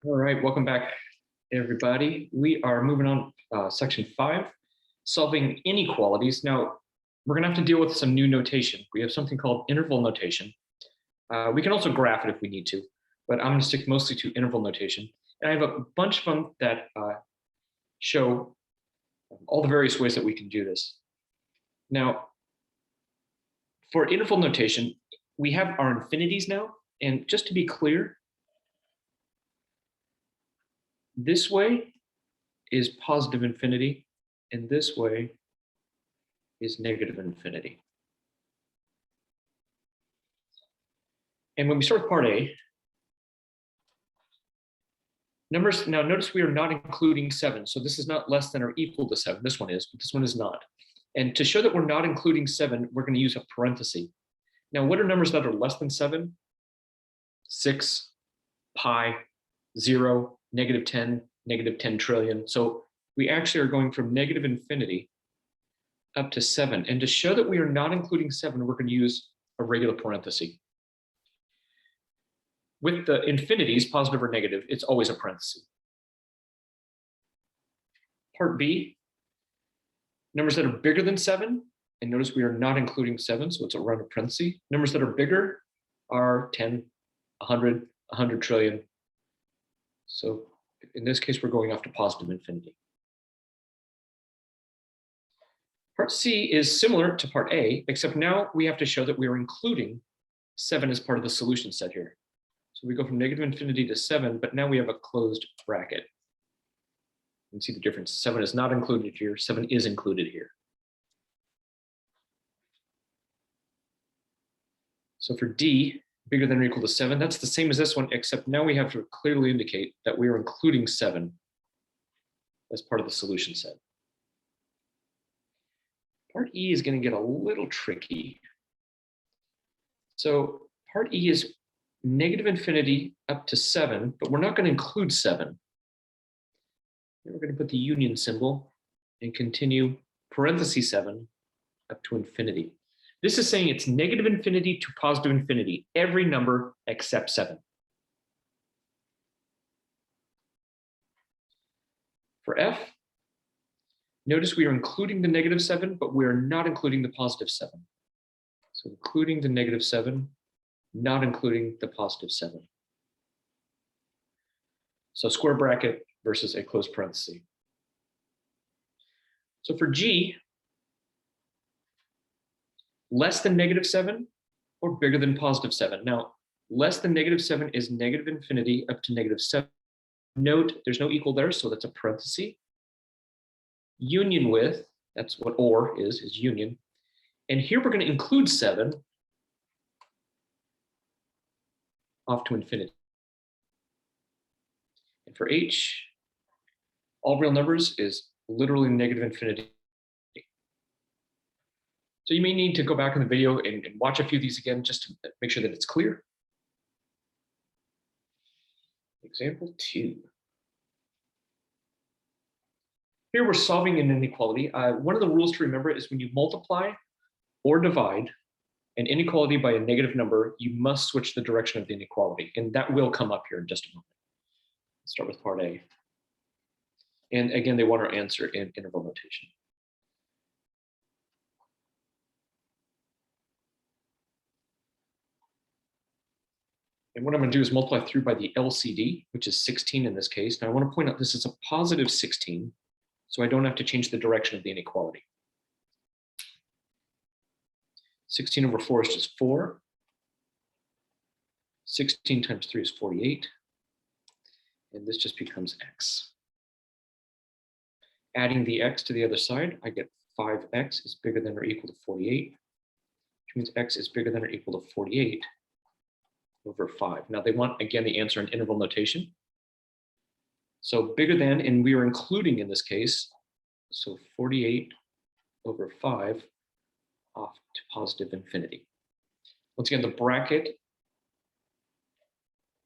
All right, welcome back, everybody. We are moving on section 5, solving inequalities. Now, we're going to have to deal with some new notation. We have something called interval notation. We can also graph it if we need to, but I'm going to stick mostly to interval notation. And I have a bunch of them that show all the various ways that we can do this. Now, for interval notation, we have our infinities now. And just to be clear, this way is positive infinity, and this way is negative infinity. And when we start with part A, numbers, now notice we are not including 7. So this is not less than or equal to 7. This one is, but this one is not. And to show that we're not including 7, we're going to use a parenthesis. Now, what are numbers that are less than 7? 6, pi, 0, negative 10, negative 10 trillion. So we actually are going from negative infinity up to 7. And to show that we are not including 7, we're going to use a regular parenthesis. With the infinities, positive or negative, it's always a parenthesis. Part B, numbers that are bigger than 7, and notice we are not including 7, so it's around a parenthesis. Numbers that are bigger are 10, 100, 100 trillion. So in this case, we're going off to positive infinity. Part C is similar to part A, except now we have to show that we are including 7 as part of the solution set here. So we go from negative infinity to 7, but now we have a closed bracket. You can see the difference. 7 is not included here, 7 is included here. So for D, bigger than or equal to 7, that's the same as this one, except now we have to clearly indicate that we are including 7 as part of the solution set. Part E is going to get a little tricky. So part E is negative infinity up to 7, but we're not going to include 7. And we're going to put the union symbol and continue parenthesis 7 up to infinity. This is saying it's negative infinity to positive infinity, every number except 7. For F, notice we are including the negative 7, but we are not including the positive 7. So including the negative 7, not including the positive 7. So square bracket versus a closed parenthesis. So for G, less than negative 7 or bigger than positive 7. Now, less than negative 7 is negative infinity up to negative 7. Note there's no equal there, so that's a parenthesis. Union with, that's what or is union. And here we're going to include 7 off to infinity. And for H, all real numbers is literally negative infinity. So you may need to go back in the video and watch a few of these again just to make sure that it's clear. Example 2. Here we're solving an inequality. One of the rules to remember is when you multiply or divide an inequality by a negative number, you must switch the direction of the inequality. And that will come up here in just a moment. Let's start with part A. And again, they want our answer in interval notation. And what I'm going to do is multiply through by the LCD, which is 16 in this case. Now I want to point out this is a positive 16, so I don't have to change the direction of the inequality. 16 over 4 is just 4. 16 times 3 is 48. And this just becomes x. Adding the x to the other side, I get 5x is bigger than or equal to 48, which means x is bigger than or equal to 48 over 5. Now they want, again, the answer in interval notation. So bigger than, and we are including in this case, so 48 over 5 off to positive infinity. Once again, the bracket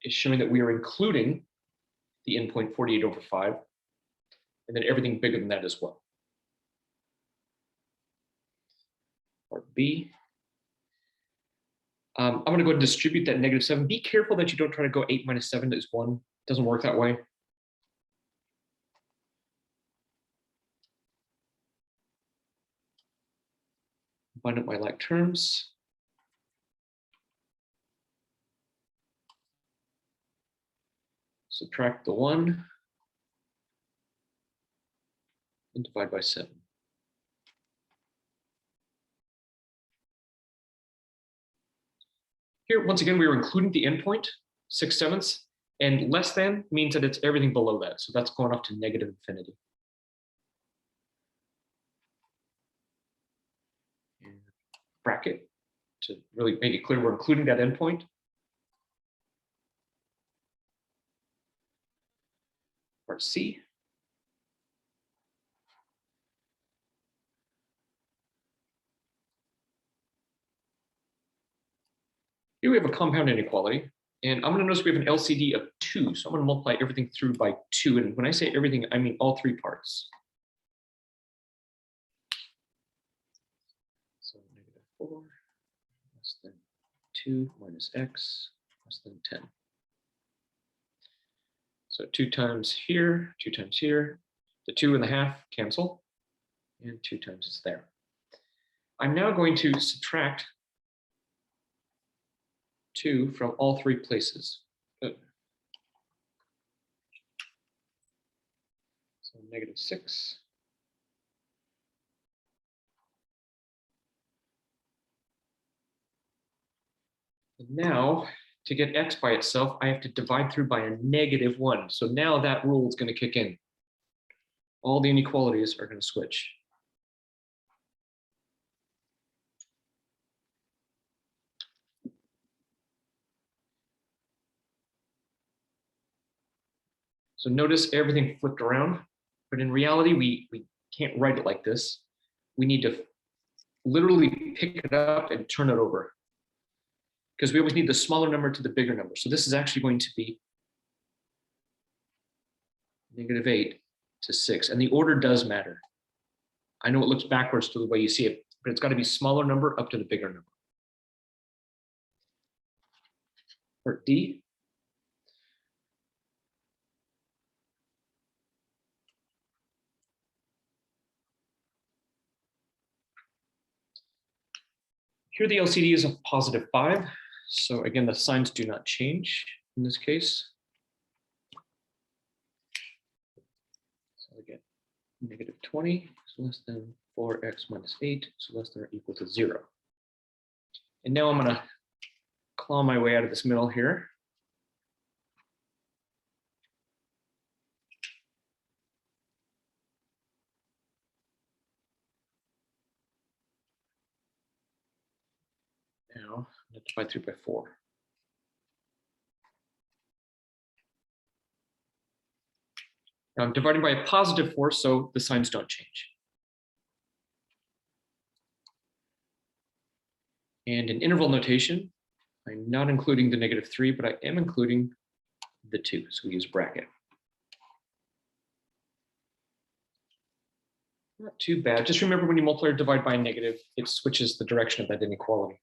is showing that we are including the endpoint 48 over 5, and then everything bigger than that as well. Part B. I'm going to go ahead and distribute that -7. Be careful that you don't try to go 8 minus 7 is 1. It doesn't work that way. Combine up my like terms. Subtract the 1 and divide by 7. Here, once again, we are including the endpoint, 6/7, and less than means that it's everything below that. So that's going up to negative infinity. And bracket to really make it clear we're including that endpoint. Part C. Here we have a compound inequality, and I'm going to notice we have an LCD of 2, so I'm going to multiply everything through by 2, and when I say everything, I mean all 3 parts. So -4 less than 2 minus x less than 10. So 2 times here, 2 times here, the 2.5 cancel, and 2 times is there. I'm now going to subtract 2 from all 3 places. Good. So -6. And now, to get x by itself, I have to divide through by a -1. So now that rule is going to kick in. All the inequalities are going to switch. So notice everything flipped around, but in reality, we can't write it like this. We need to literally pick it up and turn it over, because we always need the smaller number to the bigger number. So this is actually going to be -8 to 6, and the order does matter. I know it looks backwards to the way you see it, but it's got to be smaller number up to the bigger number. Part D. Here the LCD is a +5. So again, the signs do not change in this case. So again, -20 is less than 4x minus 8 is less than or equal to 0. And now I'm going to claw my way out of this middle here. Now I'm going to divide through by 4. Now I'm dividing by a +4, so the signs don't change. And in interval notation, I'm not including the -3, but I am including the 2. So we use bracket. Not too bad. Just remember, when you multiply or divide by a negative, it switches the direction of that inequality.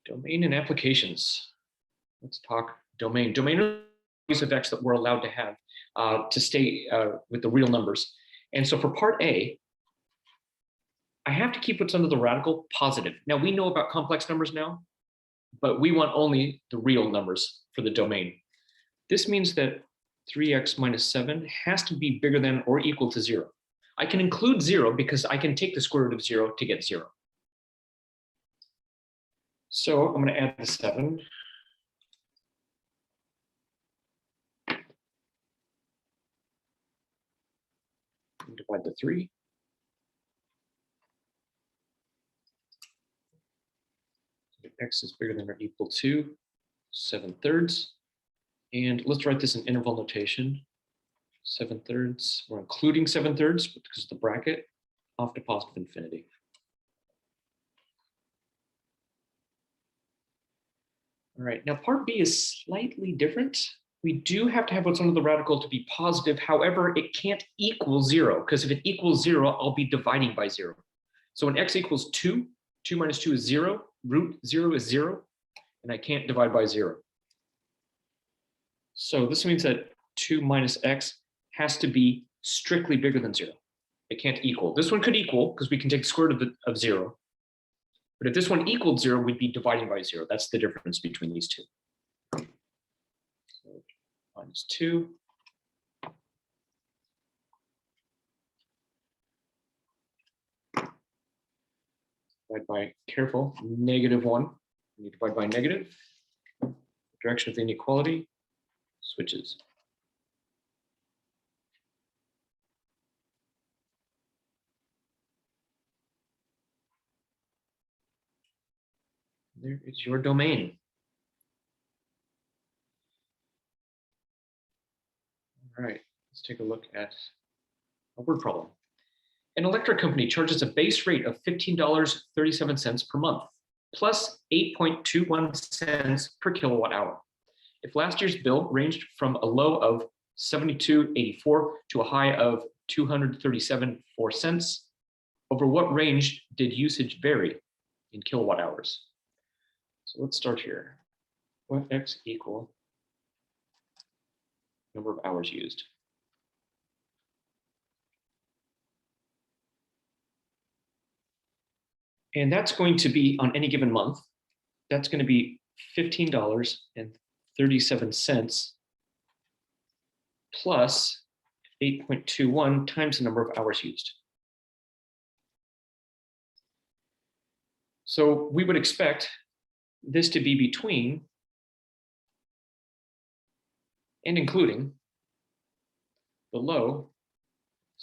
Domain and applications. Let's talk domain. Domain are these of x that we're allowed to have to stay with the real numbers. And so for part A, I have to keep what's under the radical positive. Now we know about complex numbers now, but we want only the real numbers for the domain. This means that 3x minus 7 has to be bigger than or equal to 0. I can include 0 because I can take the square root of 0 to get 0. So I'm going to add the 7. And divide the 3. X is bigger than or equal to 7/3. And let's write this in interval notation. 7/3. We're including 7/3 because of the bracket off to positive infinity. All right, now part B is slightly different. We do have to have what's under the radical to be positive. However, it can't equal 0, because if it equals 0, I'll be dividing by 0. So when x equals 2, 2 minus 2 is 0, root 0 is 0, and I can't divide by 0. So this means that 2 minus x has to be strictly bigger than 0. It can't equal. This one could equal because we can take the square root of 0. But if this one equaled 0, we'd be dividing by 0. That's the difference between these two. So minus 2. Divide by, careful, -1. When you divide by negative, the direction of the inequality switches. There is your domain. All right, let's take a look at a word problem. An electric company charges a base rate of $15.37 per month, plus 8.21 cents per kilowatt hour. If last year's bill ranged from a low of 72.84 to a high of 237.4 cents, over what range did usage vary in kilowatt hours? So let's start here. Let x equal number of hours used. And that's going to be on any given month. That's going to be $15.37 plus 8.21 times the number of hours used. So we would expect this to be between and including the low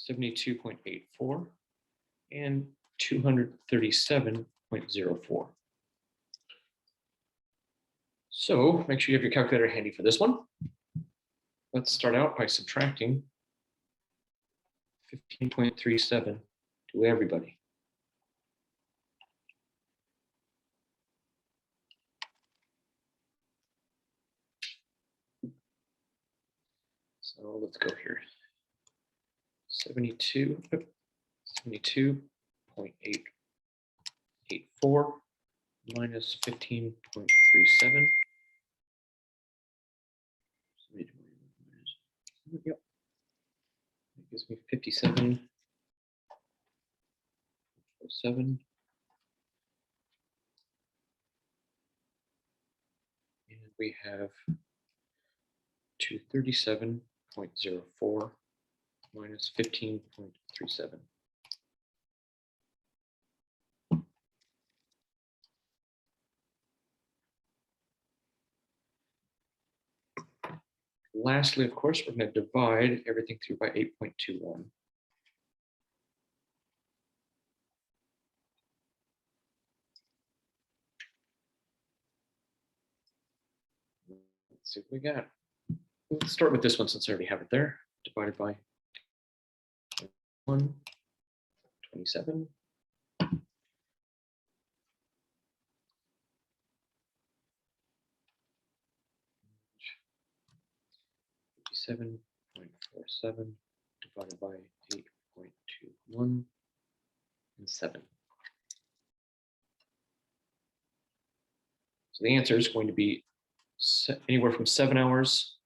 72.84 and 237.04. So make sure you have your calculator handy for this one. Let's start out by subtracting 15.37 to everybody. So let's go here. 72.884 minus 15.37. Yep. That gives me 57.7. And we have 237.04 minus 15.37. Lastly, of course, we're going to divide everything through by 8.21. Let's see what we got. Let's start with this one since I already have it there. Divided by 127. 57.47 divided by 8.21 and 7. So the answer is going to be anywhere from 7 hours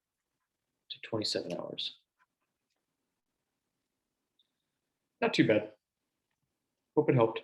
to 27 hours. Not too bad. Hope it helped.